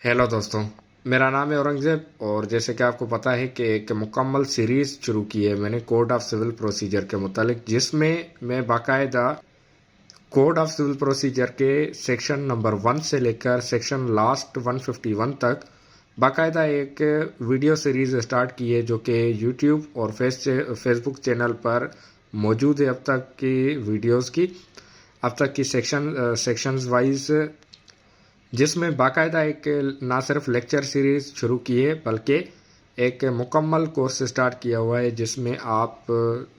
Hello दोस्तों। मेरा नाम है औरंगज़ेब और जैसे कि आपको पता है कि एक मुकम्मल सीरीज़ शुरू की है मैंने कोड ऑफ सिविल प्रोसीजर के मुतालिक, जिसमें मैं बाकायदा कोड ऑफ सिविल प्रोसीजर के सेक्शन नंबर 1 से लेकर सेक्शन लास्ट 151 तक बाकायदा एक वीडियो सीरीज़ स्टार्ट की है, जो कि यूट्यूब और फेसबुक चैनल पर मौजूद है। अब तक की सेक्शंस वाइज, जिसमें बाकायदा एक ना सिर्फ लेक्चर सीरीज शुरू की है बल्कि एक मुकम्मल कोर्स स्टार्ट किया हुआ है, जिसमें आप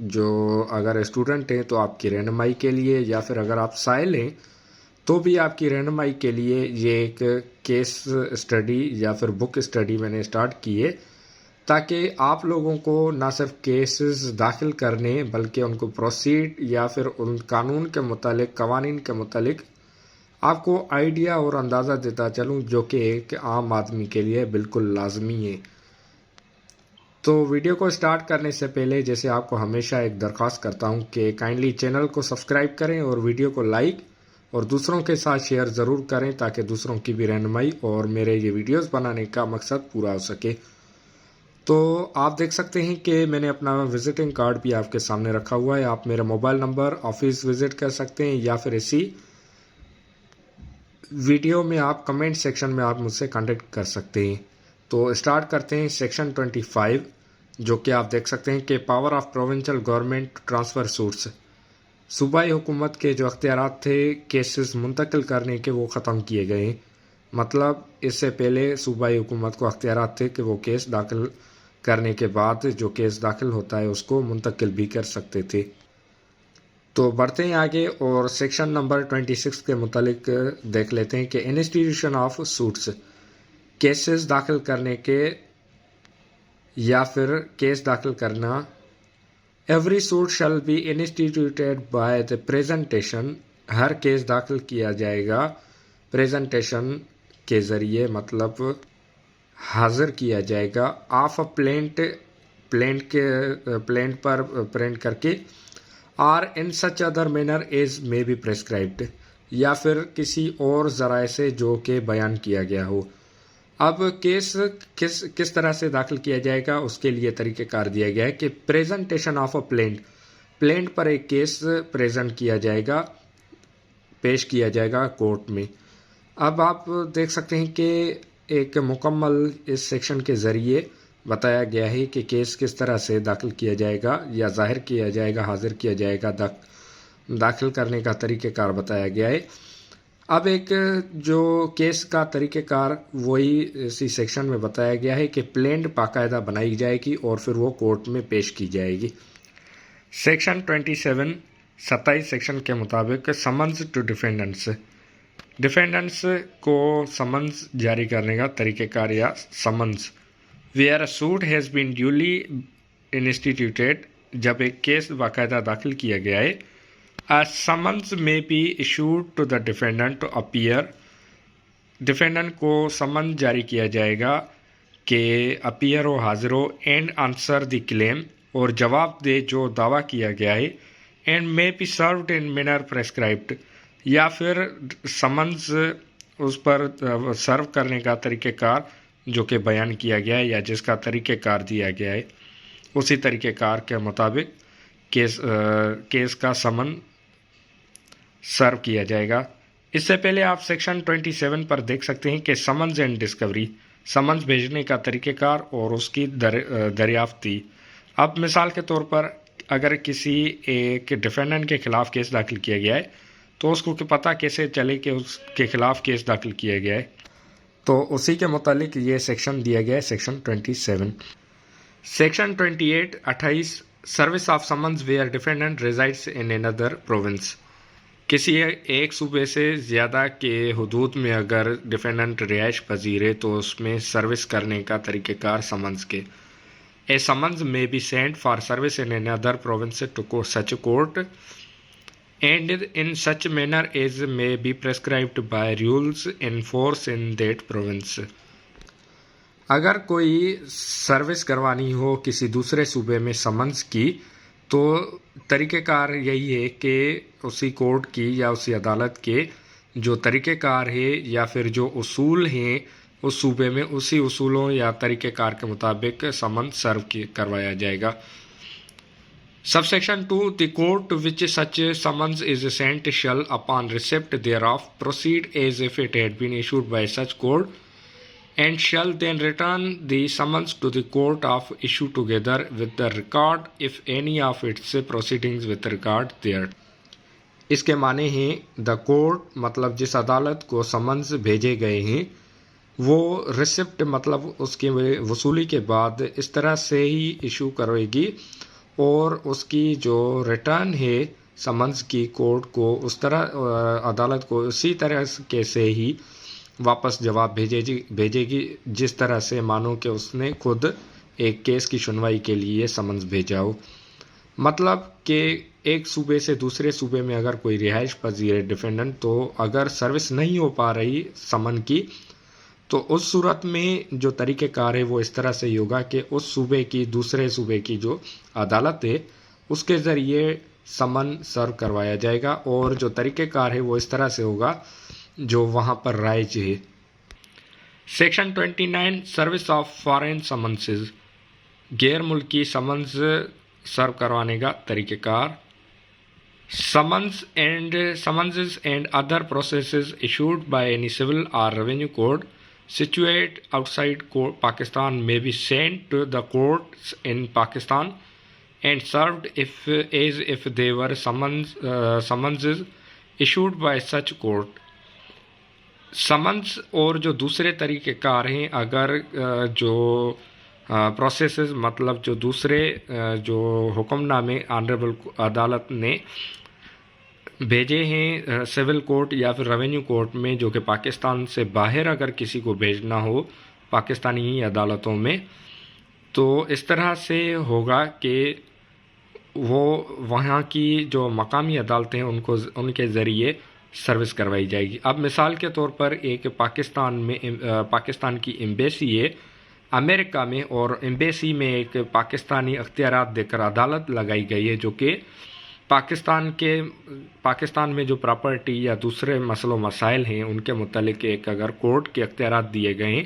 जो अगर स्टूडेंट हैं तो आपकी रहनुमाई के लिए, या फिर अगर आप साइल हैं तो भी आपकी रहनुमाई के लिए ये एक केस स्टडी या फिर बुक स्टडी मैंने स्टार्ट की है, ताकि आप लोगों को ना सिर्फ केसेस दाखिल करने बल्कि उनको प्रोसीड या फिर उन कानून के मुतालिक, कवानीन के मुतालिक आपको आइडिया और अंदाज़ा देता चलूँ, जो कि एक आम आदमी के लिए बिल्कुल लाजमी है। तो वीडियो को स्टार्ट करने से पहले जैसे आपको हमेशा एक दरख्वास्त करता हूँ कि काइंडली चैनल को सब्सक्राइब करें और वीडियो को लाइक और दूसरों के साथ शेयर ज़रूर करें, ताकि दूसरों की भी रहनुमाई और मेरे ये वीडियोस बनाने का मकसद पूरा हो सके। तो आप देख सकते हैं कि मैंने अपना विजिटिंग कार्ड भी आपके सामने रखा हुआ है। आप मेरा मोबाइल नंबर, ऑफिस विज़िट कर सकते हैं, या फिर इसी वीडियो में आप कमेंट सेक्शन में आप मुझसे कांटेक्ट कर सकते हैं। तो स्टार्ट करते हैं सेक्शन 25, जो कि आप देख सकते हैं कि power of provincial government transfer suits. सूबाई हुकूमत के जो अख्तियारात थे केसेस मुंतकिल करने के, वो ख़त्म किए गए हैं। मतलब इससे पहले सूबाई हुकूमत को अख्तियारात थे कि वो केस दाखिल करने के बाद जो केस दाखिल होता है उसको मुंतकिल भी कर सकते थे। तो बढ़ते हैं आगे और सेक्शन नंबर 26 के मुतालिक देख लेते हैं कि इंस्टीट्यूशन ऑफ सूट्स, केसेस दाखिल करने के या फिर केस दाखिल करना। Every suit shall B instituted by the presentation, her case दाखिल किया जाएगा प्रेजेंटेशन के ज़रिए, मतलब हाजिर किया जाएगा ऑफ अ प्लेंट पर प्रिंट करके, or in such other manner as may be prescribed, या फिर किसी और ज़राए से जो कि बयान किया गया हो। अब केस किस तरह से दाखिल किया जाएगा उसके लिए तरीक़ेकार दिया गया है कि प्रेजेंटेशन ऑफ अ प्लेंट पर एक केस प्रेजेंट किया जाएगा, पेश किया जाएगा कोर्ट में। अब आप देख सकते हैं कि एक मुकम्मल इस सेक्शन के ज़रिए बताया गया है कि केस किस तरह से दाखिल किया जाएगा या ज़ाहिर किया जाएगा, हाजिर किया जाएगा, दाखिल करने का तरीक़ेकार बताया गया है। अब एक जो केस का तरीक़ेकार वही इसी सेक्शन में बताया गया है कि प्लेंट बाकायदा बनाई जाएगी और फिर वो कोर्ट में पेश की जाएगी। सेक्शन 27 सेक्शन के मुताबिक समन्स टू डिफेंडेंट्स को समन्स जारी करने का तरीक़ेकार या summons. Where a suit has been duly instituted, जब एक केस बाकायदा दाखिल किया गया है, a summons may be issued to the defendant to appear, defendant को समन जारी किया जाएगा कि अपीयर हो, हाजिर हो, एंड आंसर द क्लेम, और जवाब दे जो दावा किया गया है, and may be served in manner prescribed, या फिर समन्स उस पर सर्व करने का तरीक़ेकार जो कि बयान किया गया है या जिसका तरीक़ेकार दिया गया है उसी तरीक़ेकार के मुताबिक केस का समन सर्व किया जाएगा। इससे पहले आप सेक्शन 27 पर देख सकते हैं कि समन्स एंड डिस्कवरी, समन्स भेजने का तरीक़ेकार और उसकी दरियाफ्ती। अब मिसाल के तौर पर अगर किसी एक डिफेंडेंट के ख़िलाफ़ केस दाखिल किया गया है तो उसको पता कैसे चले कि उसके ख़िलाफ़ केस दाखिल किया गया है, तो उसी के मुतालिक ये सेक्शन दिया गया है, section 27। Section 28 service of summons where defendant resides in another province, किसी एक सूबे से ज़्यादा के हदूद में अगर डिफेंडेंट रिहाइश पजीर है तो उसमें सर्विस करने का तरीक़ेकार समन्स के। A summons may be sent for service in another province to such court and in such manner as may be prescribed by rules in force in that province. अगर कोई service करवानी हो किसी दूसरे सूबे में समन्स की, तो तरीक़ेकार यही है कि उसी कोर्ट की या उसी अदालत के जो तरीक़ेकार है या फिर जो उसूल हैं उस सूबे में उसी उसूलों या तरीक़ेकार के मुताबिक समन सर्व करवाया जाएगा। Subsection 2. The court to which such summons is sent shall, upon receipt thereof, proceed as if it had been issued by such court, and shall then return the summons to the court of issue together with the record, if any, of its proceedings with regard there. इसके माने हैं the court मतलब जिस अदालत को summons भेजे गए हैं वो रिसिप्ट मतलब उसकी वसूली के बाद इस तरह से ही इशू करेगी और उसकी जो रिटर्न है समन्स की कोर्ट को उस तरह अदालत को उसी तरह के से ही वापस जवाब भेजेगी जिस तरह से मानो कि उसने खुद एक केस की सुनवाई के लिए समन्स भेजा हो। मतलब कि एक सूबे से दूसरे सूबे में अगर कोई रिहाइश पजीर है डिफेंडेंट, तो अगर सर्विस नहीं हो पा रही समन की, तो उस सूरत में जो तरीक़ेकार है वो इस तरह से होगा कि उस सूबे की दूसरे सूबे की जो अदालत है उसके ज़रिए समन सर्व करवाया जाएगा और जो तरीक़ेकार है वो इस तरह से होगा जो वहाँ पर राइज है। सेक्शन 29 सर्विस ऑफ फॉरेन समन्सेस, गैर मुल्की समन्स सर्व करवाने का तरीक़ेकार। Summonses and other processes issued by any civil or revenue court situate outside Pakistan may be sent to the courts in Pakistan and served as if they were summonses issued by such court. Summons और जो दूसरे तरीक़ेकार हैं अगर जो processes मतलब जो दूसरे जो हुक्मनामे ऑनरेबल अदालत ने भेजे हैं सिविल कोर्ट या फिर रेवेन्यू कोर्ट में जो कि पाकिस्तान से बाहर अगर किसी को भेजना हो पाकिस्तानी अदालतों में, तो इस तरह से होगा कि वो वहाँ की जो मकामी अदालतें हैं उनको उनके ज़रिए सर्विस करवाई जाएगी। अब मिसाल के तौर पर एक पाकिस्तान की एम्बेसी है अमेरिका में और एम्बेसी में एक पाकिस्तानी अख्तियारात देकर अदालत लगाई गई है जो कि पाकिस्तान में जो प्रॉपर्टी या दूसरे मसलों मसाइल हैं उनके मुतालिक एक अगर कोर्ट के अख्तियारात दिए गए हैं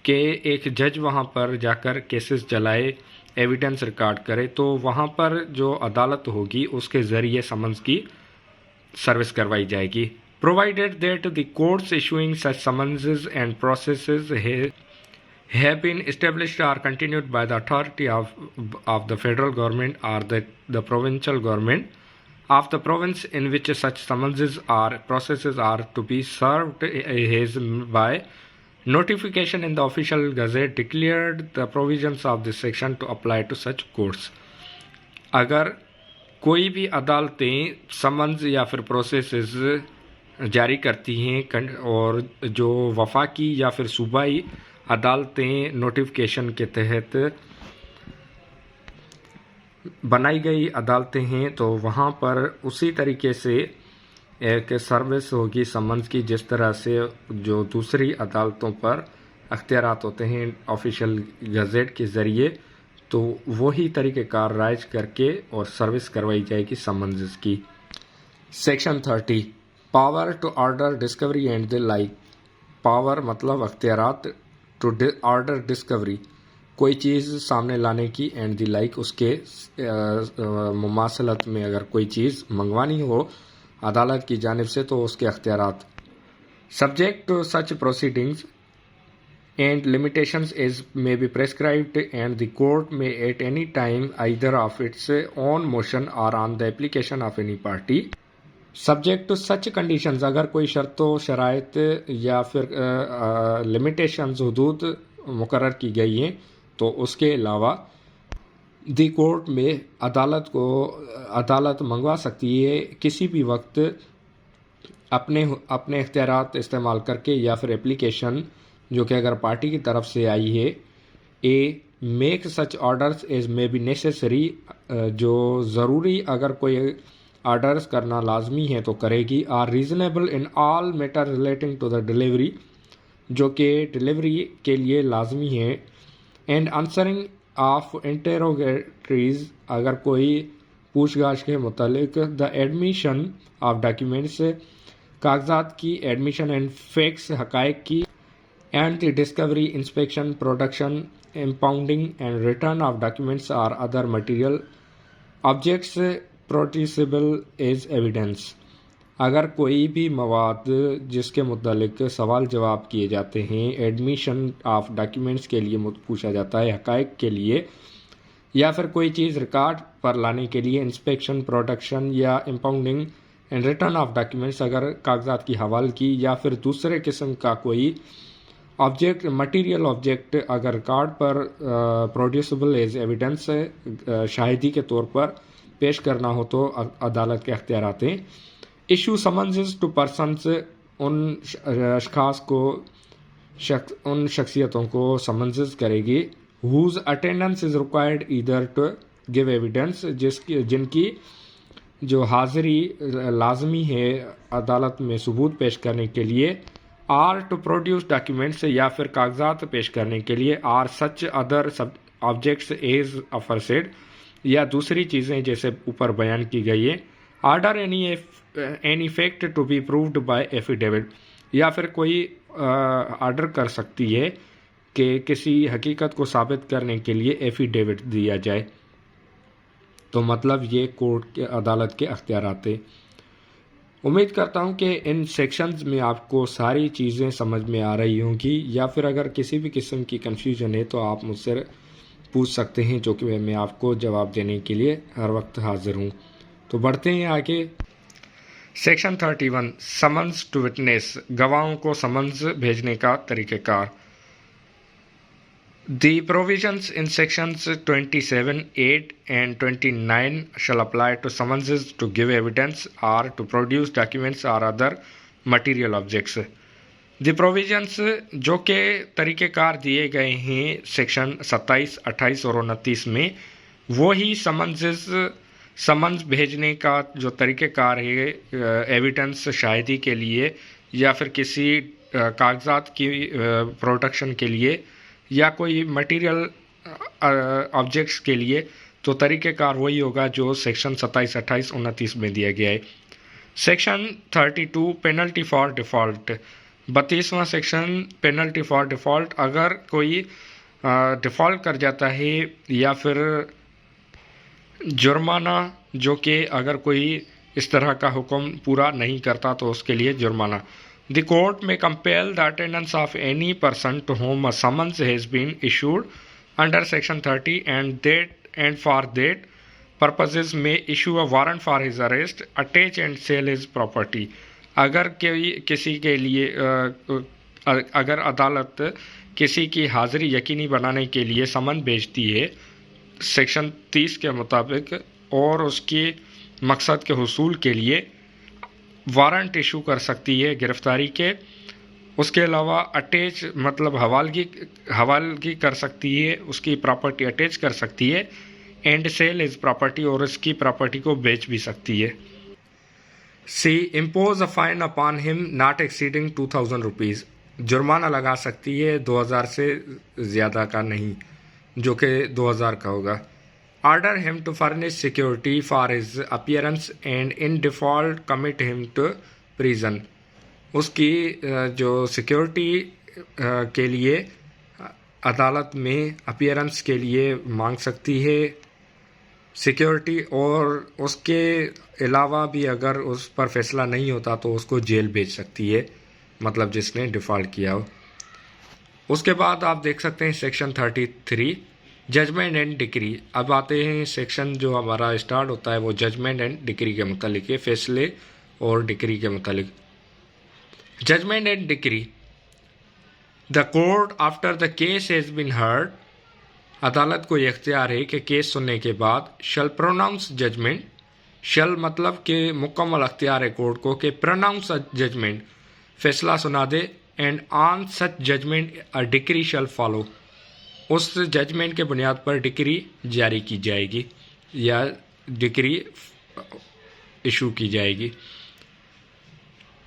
कि एक जज वहाँ पर जाकर केसेस चलाए, एविडेंस रिकॉर्ड करे, तो वहाँ पर जो अदालत होगी उसके ज़रिए समन्स की सर्विस करवाई जाएगी। Provided that the courts issuing such summonses and processes have been established or continued by the authority of the federal government or the provincial government of the province in which such summonses or processes are to be served has by notification in the official gazette declared the provisions of this section to apply to such courts. अगर कोई भी अदालतें summons या फिर processes जारी करती हैं और जो वफाकी या फिर सूबाई अदालतें नोटिफिकेशन के तहत बनाई गई अदालतें हैं तो वहाँ पर उसी तरीके से एक सर्विस होगी समन्स की जिस तरह से जो दूसरी अदालतों पर अख्तियारात होते हैं ऑफिशियल गज़ेट के ज़रिए, तो वही तरीक़ेकार राइज करके और सर्विस करवाई जाएगी समन्स की। Section 30 power to order discovery and the like. Power मतलब अख्तियारात, टू ऑर्डर डिस्कवरी कोई चीज़ सामने लाने की, एंड द लाइक उसके मुमासलत में अगर कोई चीज़ मंगवानी हो अदालत की जानिब से तो उसके अख्तियारात। Subject to such proceedings and limitations is may be prescribed and the court may at any time either of its own motion or on the application of any party. Subject to such conditions अगर कोई शर्तों शराइत या फिर limitations हदूद मुकर्रर की गई हैं तो उसके अलावा दी कोर्ट में अदालत मंगवा सकती है किसी भी वक्त अपने इख्तियारात इस्तेमाल करके या फिर एप्लीकेशन जो कि अगर पार्टी की तरफ से आई है। A make such orders as may be necessary, जो ज़रूरी अगर कोई ऑर्डर्स करना लाजमी है तो करेगी। Or reasonable in all matter relating to the delivery, जो कि डिलीवरी के लिए लाजमी है। एंड आंसरिंग ऑफ इंटेरोगेटरीज अगर कोई पूछगाछ के मुतालिक। द एडमिशन ऑफ डॉक्यूमेंट्स कागजात की एडमिशन एंड फैक्ट्स हक़ाइक़ की। and the discovery, inspection, production, impounding and return of documents or other material objects producible as evidence। अगर कोई भी मवाद जिसके मुतालिक सवाल जवाब किए जाते हैं, एडमिशन ऑफ डॉक्यूमेंट्स के लिए पूछा जाता है, हक़ाइक़ के लिए, या फिर कोई चीज़ रिकॉर्ड पर लाने के लिए, इंस्पेक्शन, प्रोडक्शन या impounding and return of documents अगर कागजात की हवालगी या फिर दूसरे किस्म का कोई ऑब्जेक्ट, मटेरियल ऑब्जेक्ट अगर रिकॉर्ड पर प्रोड्यूसिबल एज एविडेंस शाहिदी के तौर पर पेश करना हो तो अदालत के अख्तियार आते हैं। इशू समन्स टू पर्सनस, उन अशखास को उन शख्सियतों को समन्स करेगी whose attendance is required either to give evidence, जिनकी जो हाज़िरी लाजमी है अदालत में सबूत पेश करने के लिए, आर टू प्रोड्यूस डॉक्यूमेंट्स या फिर कागजात पेश करने के लिए, or such other sub objects as aforesaid या दूसरी चीज़ें जैसे ऊपर बयान की गई है, order any fact to be proved by affidavit, या फिर कोई आर्डर कर सकती है कि किसी हकीकत को साबित करने के लिए एफिडेविट दिया जाए। तो मतलब ये कोर्ट के अदालत के अख्तियार आते। उम्मीद करता हूँ कि इन सेक्शंस में आपको सारी चीज़ें समझ में आ रही होंगी, या फिर अगर किसी भी किस्म की कन्फ्यूजन है तो आप मुझसे पूछ सकते हैं, जो कि मैं आपको जवाब देने के लिए हर वक्त हाजिर हूँ। तो बढ़ते हैं आगे। सेक्शन 31 समन्स टू विटनेस, गवाहों को समन्स भेजने का तरीक़ेकार। The provisions in sections 27, 8 and 29 shall apply to summonses to give evidence or to produce documents or other material objects. The provisions जो के तरीक़ेकार दिए गए हैं सेक्शन 27, 28 और 29 में, वो ही समन्स भेजने का जो तरीक़ेकार है एविडेंस शाहिदी के लिए या फिर किसी कागजात की प्रोडक्शन के लिए या कोई मटेरियल ऑब्जेक्ट्स के लिए, तो तरीक़ेकार वही होगा जो सेक्शन 27, 28, 29 में दिया गया है। सेक्शन 32 पेनल्टी फॉर डिफ़ॉल्ट, 32वां सेक्शन पेनल्टी फॉर डिफ़ॉल्ट, अगर कोई डिफ़ॉल्ट कर जाता है या फिर जुर्माना, जो कि अगर कोई इस तरह का हुक्म पूरा नहीं करता तो उसके लिए जुर्माना। The court may compel the attendance of any person to whom a summons has been issued under Section 30 and for that purposes may issue a warrant for his arrest, attach and sell his property। अगर किसी के लिए अगर अदालत किसी की हाज़िरी यकीनी बनाने के लिए समन भेजती है सेक्शन 30 के मुताबिक और उसके मकसद के हुसूल के लिए वारंट इशू कर सकती है गिरफ्तारी के। उसके अलावा अटैच मतलब हवालगी कर सकती है, उसकी प्रॉपर्टी अटैच कर सकती है, एंड सेल इज प्रॉपर्टी, और उसकी प्रॉपर्टी को बेच भी सकती है। C impose a fine upon him not exceeding 2000 rupees, जुर्माना लगा सकती है 2000 से ज़्यादा का नहीं, जो कि 2000 का होगा। Order him to furnish security for his appearance and in default commit him to prison। उसकी जो सिक्योरिटी के लिए अदालत में अपीयरेंस के लिए मांग सकती है सिक्योरिटी, और उसके अलावा भी अगर उस पर फैसला नहीं होता तो उसको जेल भेज सकती है, मतलब जिसने डिफ़ॉल्ट किया हो। उसके बाद आप देख सकते हैं सेक्शन 33 जजमेंट एंड डिक्री। अब आते हैं सेक्शन जो हमारा स्टार्ट होता है वो जजमेंट एंड डिक्री के मुतालिक है, फैसले और डिक्री के मुतालिक। Judgment and decree, the court after the case has been heard, अदालत को इख्तियार है कि केस सुनने के बाद शल प्रोनाउंस जजमेंट, शल मतलब कि मुकम्मल अख्तियार है कोर्ट को कि प्रोनाउंस जजमेंट, फैसला सुना दे, and on such judgment a decree shall follow, उस जजमेंट के बुनियाद पर डिक्री जारी की जाएगी या डिक्री इशू की जाएगी।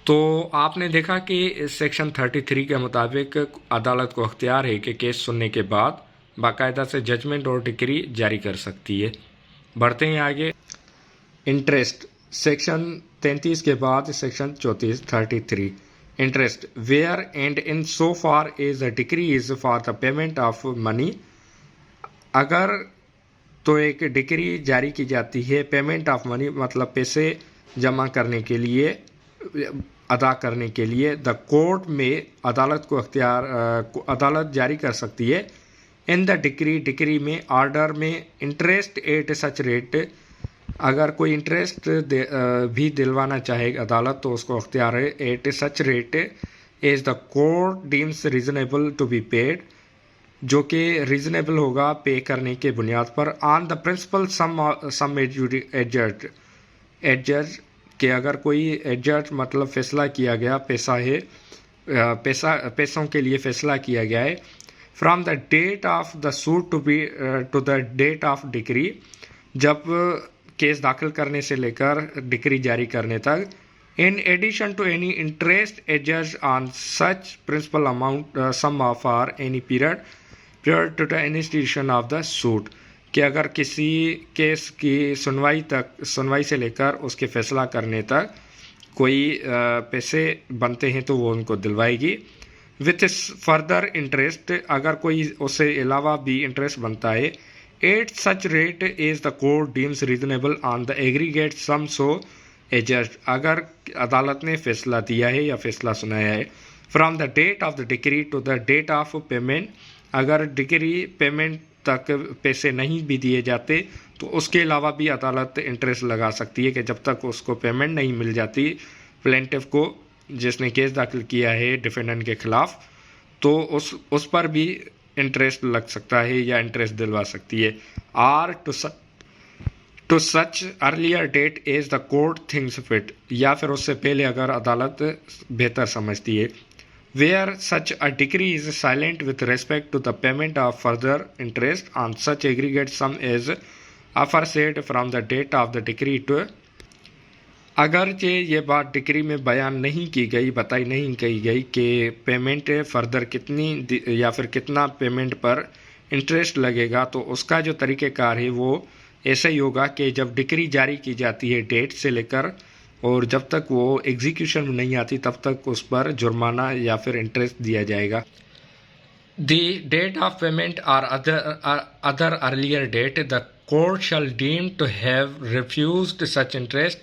तो आपने देखा कि सेक्शन 33 के मुताबिक अदालत को अख्तियार है कि केस सुनने के बाद बाकायदा से जजमेंट और डिक्री जारी कर सकती है। बढ़ते हैं आगे। इंटरेस्ट, सेक्शन 33 के बाद section 34 33 interest where and in so far as a decree is for the payment of money। अगर तो एक डिक्री जारी की जाती है पेमेंट ऑफ मनी मतलब पैसे जमा करने के लिए, अदा करने के लिए, द कोर्ट में अदालत को अदालत जारी कर सकती है इन द डिक्री में, ऑर्डर में, इंटरेस्ट एट सच रेट। अगर कोई इंटरेस्ट भी दिलवाना चाहे अदालत तो उसको अख्तियार है at such rate as the court deems reasonable to be paid, जो कि रीजनेबल होगा पे करने के बुनियाद पर, on the principal sum adjudged के अगर कोई एडजर्ज मतलब फैसला किया गया, पैसा है, पैसों के लिए फैसला किया गया है, from the date of the suit to the date of decree, जब केस दाखिल करने से लेकर डिक्री जारी करने तक, in addition to any interest adjudged on such principal amount sum of are any period to the institution of the suit, कि अगर किसी केस की सुनवाई से लेकर उसके फैसला करने तक कोई पैसे बनते हैं तो वो उनको दिलवाएगी। विथ फर्दर इंटरेस्ट, अगर कोई उससे अलावा भी इंटरेस्ट बनता है, at such rate is the court deems reasonable on the aggregate sum so adjust, अगर अदालत ने फैसला दिया है या फैसला सुनाया है, from the date of the decree to the date of payment, अगर डिक्री पेमेंट तक पैसे नहीं भी दिए जाते तो उसके अलावा भी अदालत इंटरेस्ट लगा सकती है कि जब तक उसको पेमेंट नहीं मिल जाती प्लेंटिफ को, जिसने केस दाखिल किया है डिफेंडेंट के खिलाफ, तो उस पर भी इंटरेस्ट लग सकता है या इंटरेस्ट दिलवा सकती है। Or to such earlier date as the court thinks fit, या फिर उससे पहले अगर अदालत बेहतर समझती है। Where such a decree is silent with respect to the payment of further interest on such aggregate sum as aforesaid from the date of the decree to, अगरचे ये बात डिक्री में बयान नहीं की गई, बताई नहीं की गई कि पेमेंट फर्दर कितनी या फिर कितना पेमेंट पर इंटरेस्ट लगेगा, तो उसका जो तरीक़ेकार है वो ऐसा ही होगा कि जब डिक्री जारी की जाती है डेट से लेकर और जब तक वो एग्जीक्यूशन में नहीं आती तब तक उस पर जुर्माना या फिर इंटरेस्ट दिया जाएगा। The date of payment or other earlier date the court shall deem to have refused such interest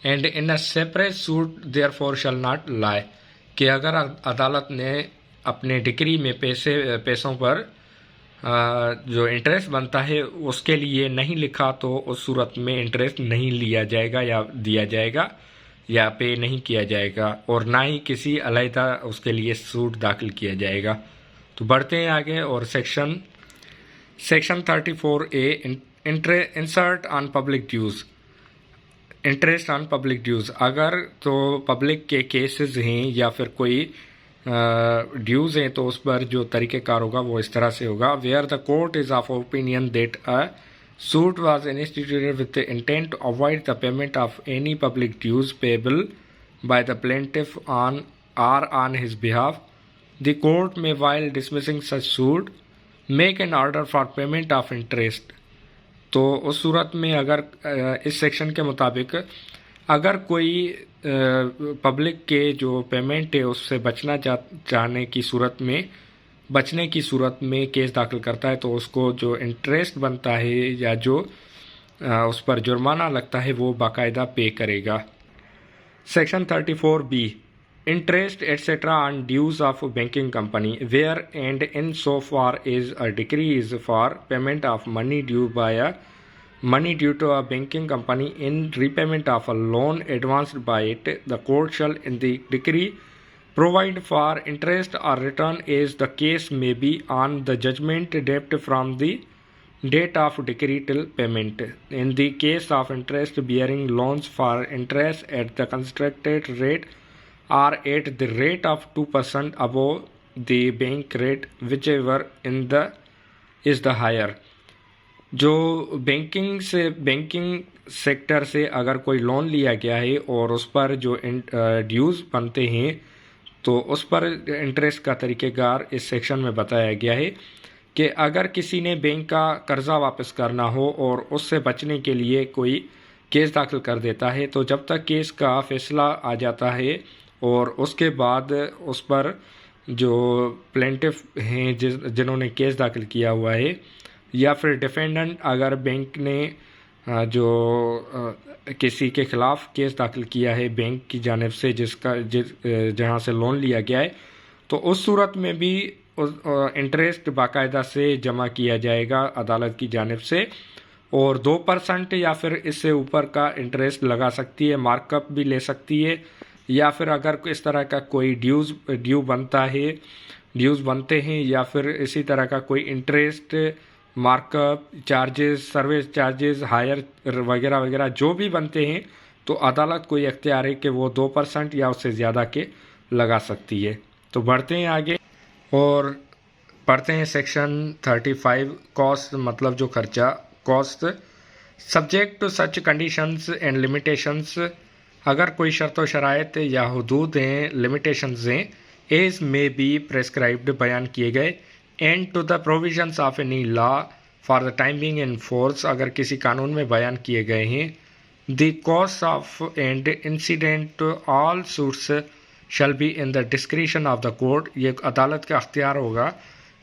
and in a separate suit therefor shall not lie, कि अगर अदालत ने अपने डिक्री में पैसों पर जो इंटरेस्ट बनता है उसके लिए नहीं लिखा तो उस सूरत में इंटरेस्ट नहीं लिया जाएगा या दिया जाएगा या पे नहीं किया जाएगा, और ना ही किसी अलहदा उसके लिए सूट दाखिल किया जाएगा। तो बढ़ते हैं आगे और section 34A insert on public dues, interest on public dues, अगर तो पब्लिक के केसेस हैं या फिर कोई ड्यूज़ हैं तो उस पर जो तरीक़ेकार होगा वो इस तरह से होगा। Where the court is of opinion that a suit was instituted with the intent to avoid the payment of any public dues payable by the plaintiff on his behalf, the court may while dismissing such suit make an order for payment of interest. तो उस सूरत में अगर इस section के मुताबिक अगर कोई public के जो पेमेंट है उससे बचना चाहने की सूरत में केस दाखिल करता है तो उसको जो इंटरेस्ट बनता है या जो उस पर जुर्माना लगता है वो बाकायदा पे करेगा। Section 34B interest etcetera on dues of banking company where and in so far is a decree is for payment of money due to a banking company in repayment of a loan advanced by it, the court shall in the decree provide for interest or return as the case may be on the judgment debt from the date of decree till payment. In the case of interest bearing loans for interest at the constructed rate or at the rate of 2% above the bank rate, whichever is the higher. जो banking sector से अगर कोई loan लिया गया है और उस पर जो ड्यूज़ बनते हैं तो उस पर इंटरेस्ट का तरीक़ेकार इस सेक्शन में बताया गया है कि अगर किसी ने बैंक का कर्ज़ा वापस करना हो और उससे बचने के लिए कोई केस दाखिल कर देता है तो जब तक केस का फ़ैसला आ जाता है और उसके बाद उस पर जो प्लेंटिफ हैं जिन्होंने केस दाखिल किया हुआ है या फिर डिफेंडेंट अगर बैंक ने जो किसी के ख़िलाफ़ केस दाखिल किया है बैंक की जानिब से जहाँ से लोन लिया गया है, तो उस सूरत में भी इंटरेस्ट बाकायदा से जमा किया जाएगा अदालत की जानिब से, और 2% या फिर इससे ऊपर का इंटरेस्ट लगा सकती है, मार्कअप भी ले सकती है, या फिर अगर इस तरह का कोई ड्यू बनते हैं या फिर इसी तरह का कोई interest, markup, charges, service charges, hire वगैरह वगैरह जो भी बनते हैं, तो अदालत को इख्तियार है कि वो 2% या उससे ज़्यादा के लगा सकती है। तो बढ़ते हैं आगे और पढ़ते हैं सेक्शन 35 कॉस्ट, मतलब जो खर्चा, cost subject to such conditions and limitations, अगर कोई शर्त व शराइत या हुदूद हैं, लिमिटेशंस हैं, एज में बी प्रेस्क्राइब्ड बयान किए गए, and to the provisions of any law for the time being in force, अगर किसी कानून में बयान किए गए हैं, the cost of and incident all suits shall be in the discretion of the court, ये अदालत का अख्तियार होगा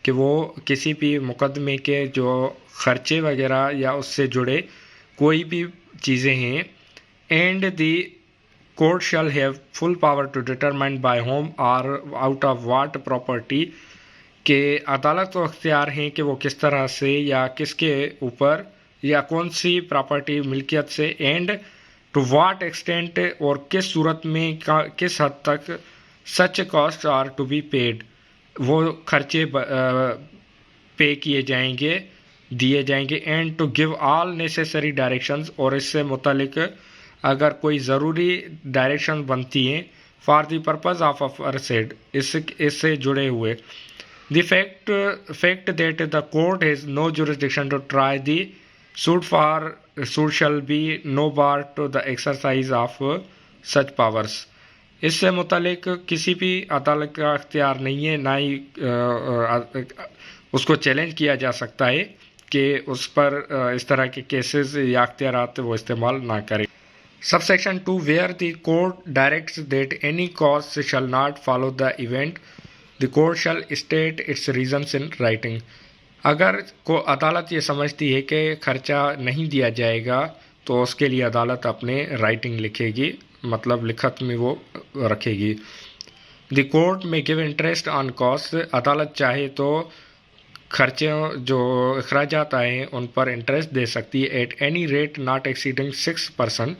कि वो किसी भी मुकदमे के जो खर्चे वगैरह या उससे जुड़े कोई भी चीज़ें हैं, and the court shall have full power to determine by whom or out of what property, के अदालत को अख्तियार हैं कि वो किस तरह से या किसके ऊपर या कौन सी प्रॉपर्टी मिल्कियत से, एंड टू वाट एक्सटेंट और किस सूरत में किस हद तक such cost are to be paid, वो खर्चे पे किए जाएंगे, दिए जाएंगे, and to give all necessary directions, और इससे मुतालिक अगर कोई ज़रूरी डायरेक्शन बनती हैं for the purpose of aforesaid, इससे जुड़े हुए, the fact that the court has no jurisdiction to try the suit shall be no bar to the exercise of such powers, इससे मुतालिक किसी भी अदालत का अख्तियार नहीं है, ना ही उसको चैलेंज किया जा सकता है कि उस पर इस तरह के केसेस या अख्तियारात वो इस्तेमाल ना करें। Subsection 2 where the court directs that any cost shall not follow the event, the court shall state its reasons in writing, अगर को अदालत ये समझती है कि खर्चा नहीं दिया जाएगा तो उसके लिए अदालत अपने राइटिंग लिखेगी, मतलब लिखत में वो रखेगी। द कोर्ट में गिव इंटरेस्ट ऑन कॉस्ट, अदालत चाहे तो खर्चे जो अखराजात आए हैं उन पर इंटरेस्ट दे सकती है, at any rate not exceeding 6%,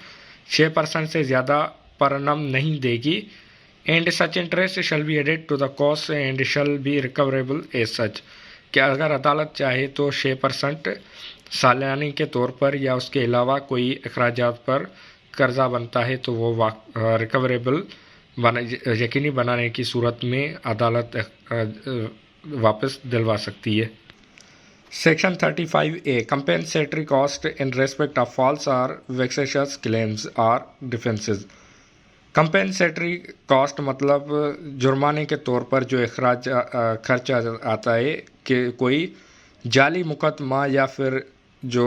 6% से ज़्यादा पर annum नहीं देगी, and such interest shall be added to the cost and shall be recoverable as such, कि अगर अदालत चाहे तो 6% सालानी के तौर पर या उसके अलावा कोई अखराजात पर कर्जा बनता है तो वो रिकवरेबल यकीनी बनाने की सूरत में अदालत वापस दिलवा सकती है। Section 35A compensatory cost in respect of false or vexatious claims or defences, compensatory cost मतलब जुर्माने के तौर पर जो खर्चा आता है कि कोई जाली मुकदमा या फिर जो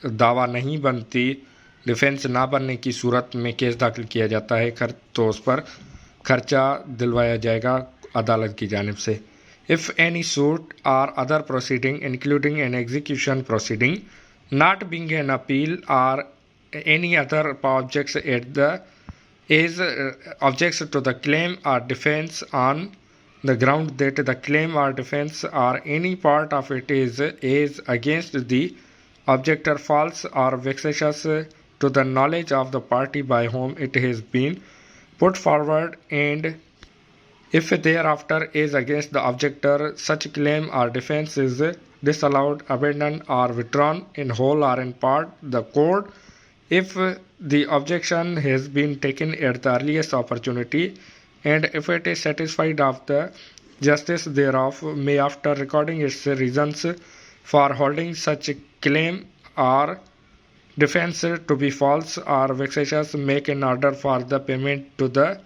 दावा नहीं बनती, डिफेंस ना बनने की सूरत में केस दाखिल किया जाता है तो उस पर खर्चा दिलवाया जाएगा अदालत की जानिब से। If any suit or other proceeding including an execution proceeding not being an appeal or any other objects objects to the claim or defense on the ground that the claim or defense or any part of it is against the objector false or vexatious to the knowledge of the party by whom it has been put forward, and if thereafter is against the objector, such claim or defense is disallowed, abandoned, or withdrawn in whole or in part, the court, if the objection has been taken at the earliest opportunity, and if it is satisfied of the justice thereof, may, after recording its reasons for holding such claim or defense to be false or vexatious, make an order for the payment to the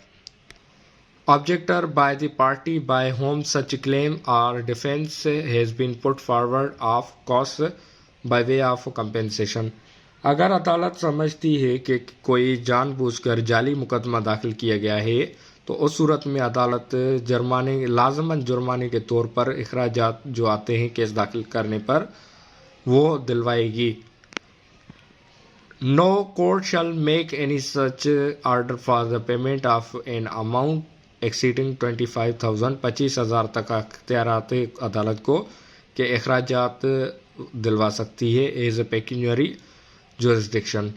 objector by the party by whom such claim or defense has been put forward of costs by way of compensation। अगर अदालत समझती है कि कोई जानबूझकर जाली मुकदमा दाखिल किया गया है तो उस सूरत में अदालत लाजमन जुर्माने के तौर पर अखराजात जो आते हैं केस दाखिल करने पर वो दिलवाएगी। No court shall make any such order for the payment of an amount exceeding 25,000 25,000 तक अख्तियारात अदालत को कि अखराजात दिलवा सकती है एज ए पेक्यूनियरी जुरिस्डिक्शन।